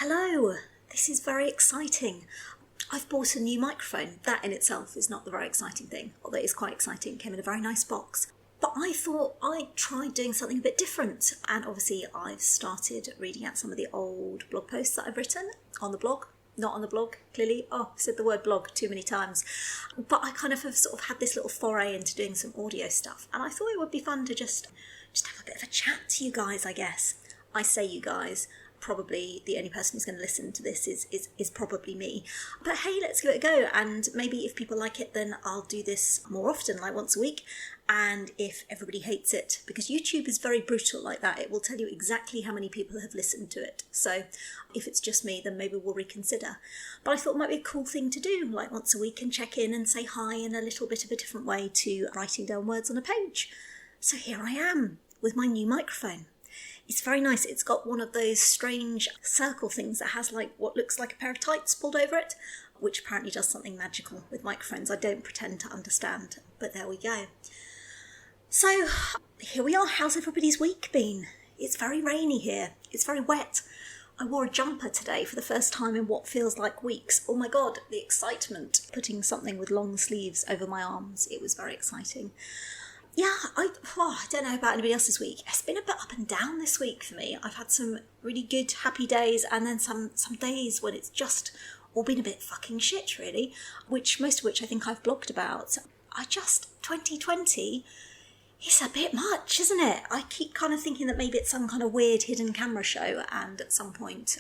Hello, this is very exciting. I've bought a new microphone. That in itself is not the very exciting thing, although it is quite exciting. It came in a very nice box. But I thought I'd try doing something a bit different. And obviously I've started reading out some of the old blog posts that I've written on the blog. Not on the blog, clearly. Oh, I said the word blog too many times. But I kind of have sort of had this little foray into doing some audio stuff. And I thought it would be fun to just have a bit of a chat to you guys, I guess. I say you guys. Probably the only person who's going to listen to this is probably me. But hey, let's give it a go. And maybe if people like it, then I'll do this more often, like once a week. And if everybody hates it, because YouTube is very brutal like that, it will tell you exactly how many people have listened to it. So if it's just me, then maybe we'll reconsider. But I thought it might be a cool thing to do, like once a week, and check in and say hi in a little bit of a different way to writing down words on a page. So here I am with my new microphone. It's very nice. It's got one of those strange circle things that has like what looks like a pair of tights pulled over it, which apparently does something magical with microphones. I don't pretend to understand, but there we go. So here we are. How's everybody's week been? It's very rainy here. It's very wet. I wore a jumper today for the first time in what feels like weeks. Oh my God, the excitement, putting something with long sleeves over my arms. It was very exciting. Yeah, I don't know about anybody else this week. It's been a bit up and down this week for me. I've had some really good, happy days, and then some days when it's just all been a bit fucking shit, really, most of which I think I've blogged about. 2020 is a bit much, isn't it? I keep kind of thinking that maybe it's some kind of weird hidden camera show, and at some point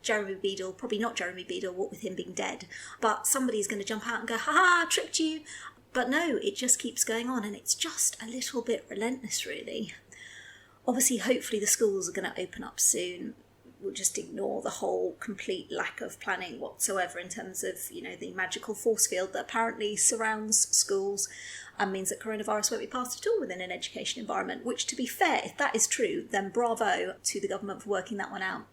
Jeremy Beadle, probably not Jeremy Beadle, what with him being dead, but somebody's going to jump out and go, ha, tricked you. But no, it just keeps going on, and it's just a little bit relentless, really. Obviously, hopefully the schools are going to open up soon. We'll just ignore the whole complete lack of planning whatsoever in terms of, the magical force field that apparently surrounds schools and means that coronavirus won't be passed at all within an education environment, which, to be fair, if that is true, then bravo to the government for working that one out.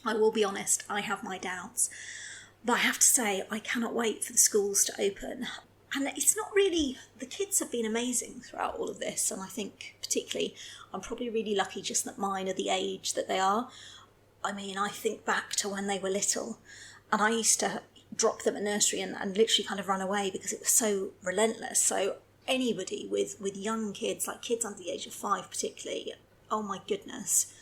I will be honest, I have my doubts. But I have to say, I cannot wait for the schools to open. And it's not really, the kids have been amazing throughout all of this, and I think particularly I'm probably really lucky just that mine are the age that they are. I mean, I think back to when they were little, and I used to drop them at nursery and literally kind of run away because it was so relentless. So anybody with young kids, like kids under the age of 5 particularly, oh my goodness,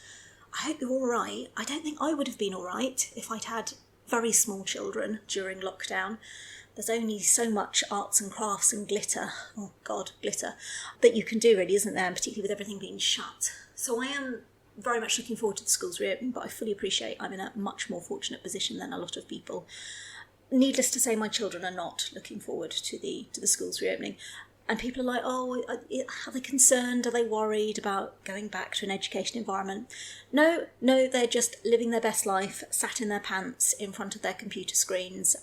I hope you're all right. I don't think I would have been all right if I'd had very small children during lockdown. There's only so much arts and crafts and glitter, oh God, glitter, that you can do really, isn't there? And particularly with everything being shut. So I am very much looking forward to the schools reopening, but I fully appreciate I'm in a much more fortunate position than a lot of people. Needless to say, my children are not looking forward to the schools reopening. And people are like, oh, are they concerned? Are they worried about going back to an education environment? No, they're just living their best life, sat in their pants in front of their computer screens.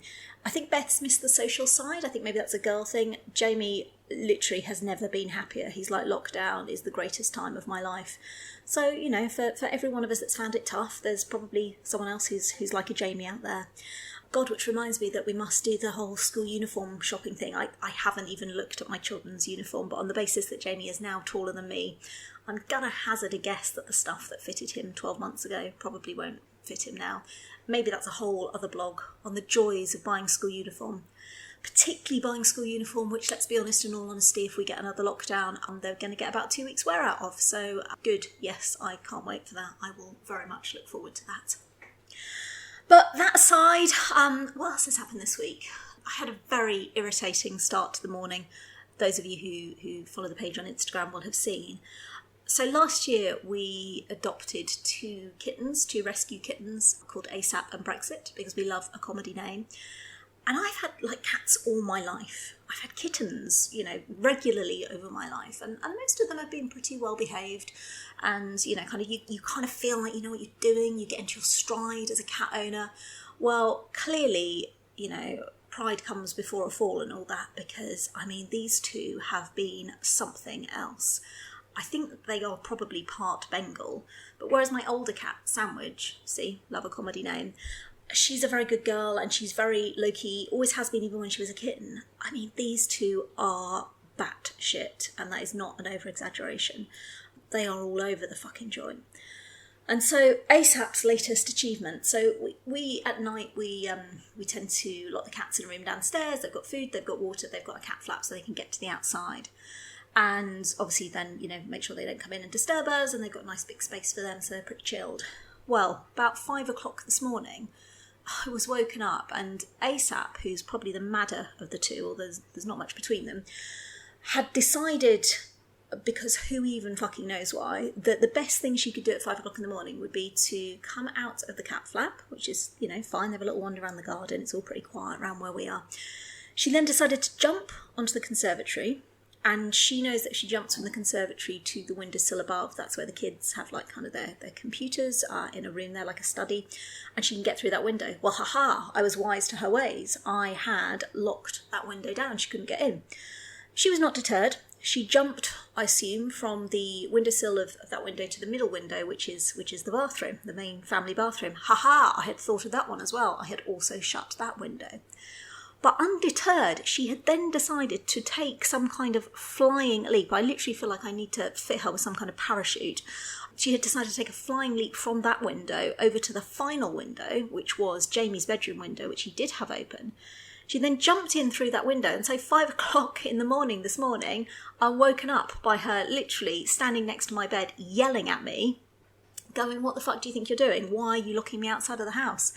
I think Beth's missed the social side. I think maybe that's a girl thing. Jamie literally has never been happier. He's like, lockdown is the greatest time of my life. So, for every one of us that's found it tough, there's probably someone else who's like a Jamie out there. God, which reminds me that we must do the whole school uniform shopping thing. I haven't even looked at my children's uniform, but on the basis that Jamie is now taller than me, I'm going to hazard a guess that the stuff that fitted him 12 months ago probably won't fit him now. Maybe that's a whole other blog on the joys of buying school uniform. Particularly buying school uniform, which, let's be honest, in all honesty, if we get another lockdown, they're going to get about 2 weeks wear out of. So good, yes, I can't wait for that. I will very much look forward to that. But that aside, what else has happened this week? I had a very irritating start to the morning. Those of you who follow the page on Instagram will have seen. So last year we adopted 2 rescue kittens called ASAP and Brexit, because we love a comedy name. And I've had cats all my life. I've had kittens, regularly over my life. And most of them have been pretty well behaved. And, you kind of feel like you know what you're doing. You get into your stride as a cat owner. Well, clearly, pride comes before a fall and all that. Because, these 2 have been something else. I think they are probably part Bengal. But whereas my older cat, Sandwich, see, love a comedy name, she's a very good girl and she's very low-key, always has been even when she was a kitten. These 2 are batshit, and that is not an over-exaggeration. They are all over the fucking joint. And so ASAP's latest achievement. So we at night, we tend to lock the cats in a room downstairs. They've got food, they've got water, they've got a cat flap so they can get to the outside. And obviously then, make sure they don't come in and disturb us, and they've got a nice big space for them, so they're pretty chilled. Well, about 5 o'clock this morning, I was woken up, and ASAP, who's probably the madder of the two, or there's not much between them, had decided, because who even fucking knows why, that the best thing she could do at 5 o'clock in the morning would be to come out of the cat flap, which is, fine. They have a little wander around the garden. It's all pretty quiet around where we are. She then decided to jump onto the conservatory, and she knows that if she jumps from the conservatory to the windowsill above, that's where the kids have their computers in a room there, like a study, and she can get through that window. Well, I was wise to her ways. I had locked that window down. She couldn't get in. She was not deterred. She jumped, I assume, from the windowsill of that window to the middle window, which is the bathroom, the main family bathroom. I had thought of that one as well. I had also shut that window. But undeterred, she had then decided to take some kind of flying leap. I literally feel like I need to fit her with some kind of parachute. She had decided to take a flying leap from that window over to the final window, which was Jamie's bedroom window, which he did have open. She then jumped in through that window, and so 5 o'clock in the morning this morning, I'm woken up by her literally standing next to my bed, yelling at me, going, "What the fuck do you think you're doing? Why are you locking me outside of the house?"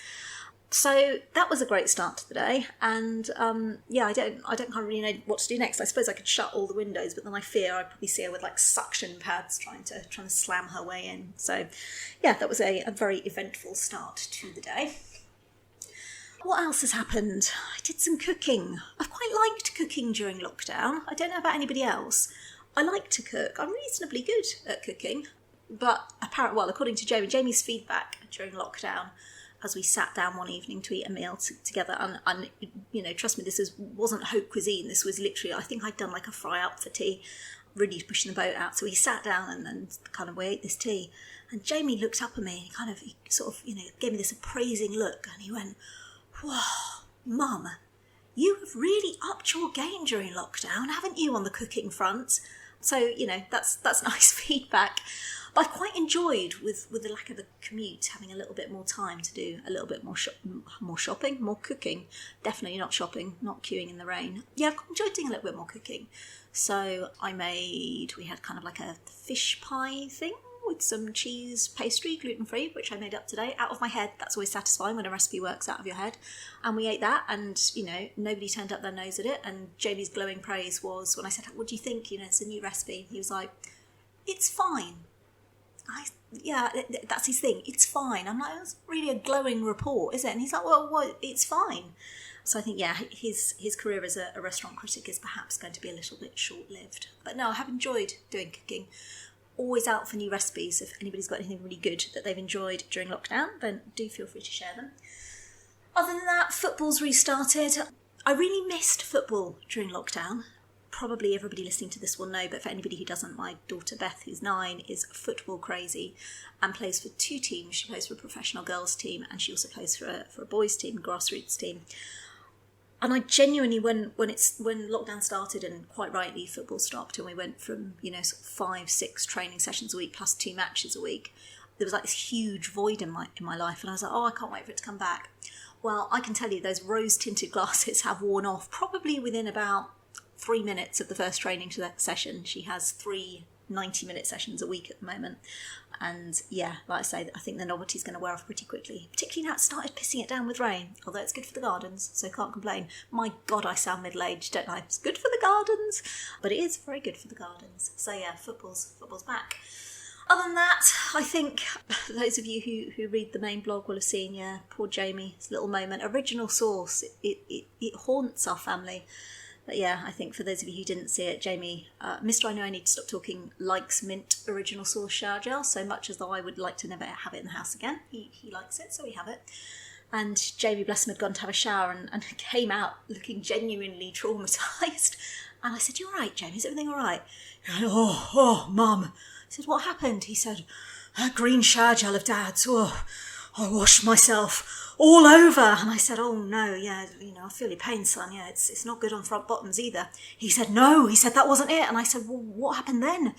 So that was a great start to the day, and I don't kind of really know what to do next. I suppose I could shut all the windows, but then I fear I'd probably see her with suction pads trying to slam her way in. So yeah, that was a very eventful start to the day. What else has happened? I did some cooking. I've quite liked cooking during lockdown. I don't know about anybody else. I like to cook. I'm reasonably good at cooking, but according to Jamie's feedback during lockdown, as we sat down one evening to eat a meal together, and trust me, this wasn't haute cuisine. This was literally, I think I'd done a fry up for tea, really pushing the boat out. So we sat down and we ate this tea, and Jamie looked up at me and he gave me this appraising look, and he went, "Whoa, Mum, you have really upped your game during lockdown, haven't you, on the cooking front?" So, that's nice feedback. But I quite enjoyed, with the lack of a commute, having a little bit more time to do a little bit more shopping, more cooking. Definitely not shopping, not queuing in the rain. Yeah, I've enjoyed doing a little bit more cooking. So we had a fish pie thing with some cheese pastry, gluten-free, which I made up today, out of my head. That's always satisfying when a recipe works out of your head. And we ate that, and, nobody turned up their nose at it. And Jamie's glowing praise was, when I said, "What do you think? It's a new recipe." He was like, "It's fine." That's his thing. "It's fine." I'm like, "That's really a glowing report, is it?" And he's like, well, it's fine. So I think, his career as a restaurant critic is perhaps going to be a little bit short-lived. But no, I have enjoyed doing cooking. Always out for new recipes. If anybody's got anything really good that they've enjoyed during lockdown, then do feel free to share them. Other than that, football's restarted. I really missed football during lockdown. Probably everybody listening to this will know, but for anybody who doesn't, my daughter Beth, who's 9, is football crazy and plays for 2 teams. She plays for a professional girls team, and she also plays for a boys team, grassroots team. And I genuinely, when lockdown started, and quite rightly football stopped, and we went from 5-6 training sessions a week plus 2 matches a week, there was this huge void in my life, and I was like, I can't wait for it to come back. Well, I can tell you those rose-tinted glasses have worn off probably within about 3 minutes of the first training session. She has 3 90-minute sessions a week at the moment. And yeah, like I say, I think the novelty's going to wear off pretty quickly. Particularly now it started pissing it down with rain, although it's good for the gardens, so can't complain. My God, I sound middle-aged, don't I? It's good for the gardens, but it is very good for the gardens. So yeah, football's back. Other than that, I think those of you who read the main blog will have seen, poor Jamie, his little moment. Original source, it haunts our family. But yeah, I think for those of you who didn't see it, Jamie, Mr. I Know I Need to Stop Talking likes mint original source shower gel so much as though I would like to never have it in the house again. He likes it, so we have it. And Jamie, bless him, had gone to have a shower and came out looking genuinely traumatised. And I said, "You all right, Jamie? Is everything all right?" He went, oh, Mum. I said, "What happened?" He said, "That green shower gel of Dad's. Oh, I washed myself all over." And I said, "Oh no, I feel your pain, son. Yeah, it's not good on front bottoms either." He said, "No," he said, "that wasn't it." And I said, "Well, what happened then?"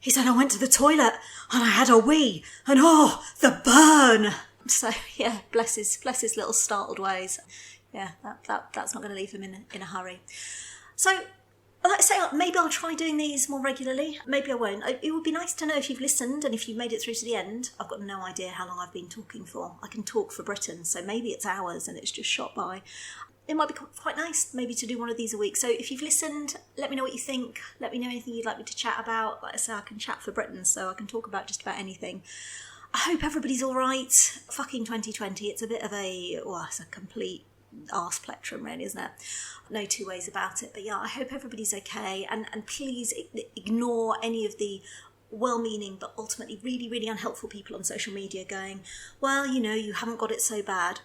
He said, I went to the toilet and I had a wee and oh, the burn. So yeah, bless his little startled ways. Yeah, that's not going to leave him in a hurry. So, like I say, maybe I'll try doing these more regularly. Maybe I won't. It would be nice to know if you've listened and if you've made it through to the end. I've got no idea how long I've been talking for. I can talk for Britain, so maybe it's hours and it's just shot by. It might be quite nice maybe to do one of these a week. So if you've listened, let me know what you think. Let me know anything you'd like me to chat about. Like I say, I can chat for Britain, so I can talk about just about anything. I hope everybody's all right. Fucking 2020, it's a bit of it's a complete arseplectrum really, isn't it? No two ways about it. But yeah, I hope everybody's okay. And please ignore any of the well-meaning but ultimately really, really unhelpful people on social media going, well, you haven't got it so bad.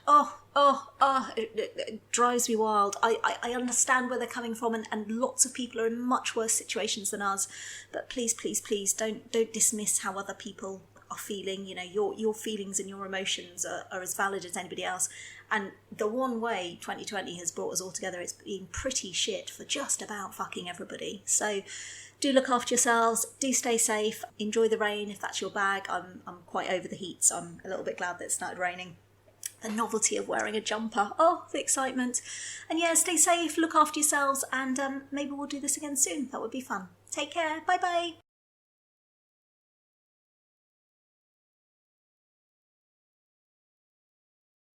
It drives me wild. I understand where they're coming from, and lots of people are in much worse situations than us. But please, please, please don't dismiss how other people are feeling. Your feelings and your emotions are as valid as anybody else. And the one way 2020 has brought us all together, it's been pretty shit for just about fucking everybody. So do look after yourselves, do stay safe, enjoy the rain if that's your bag. I'm quite over the heat, so I'm a little bit glad that it started raining. The novelty of wearing a jumper, the excitement. And yeah, stay safe, look after yourselves, and maybe we'll do this again soon. That would be fun. Take care, bye bye.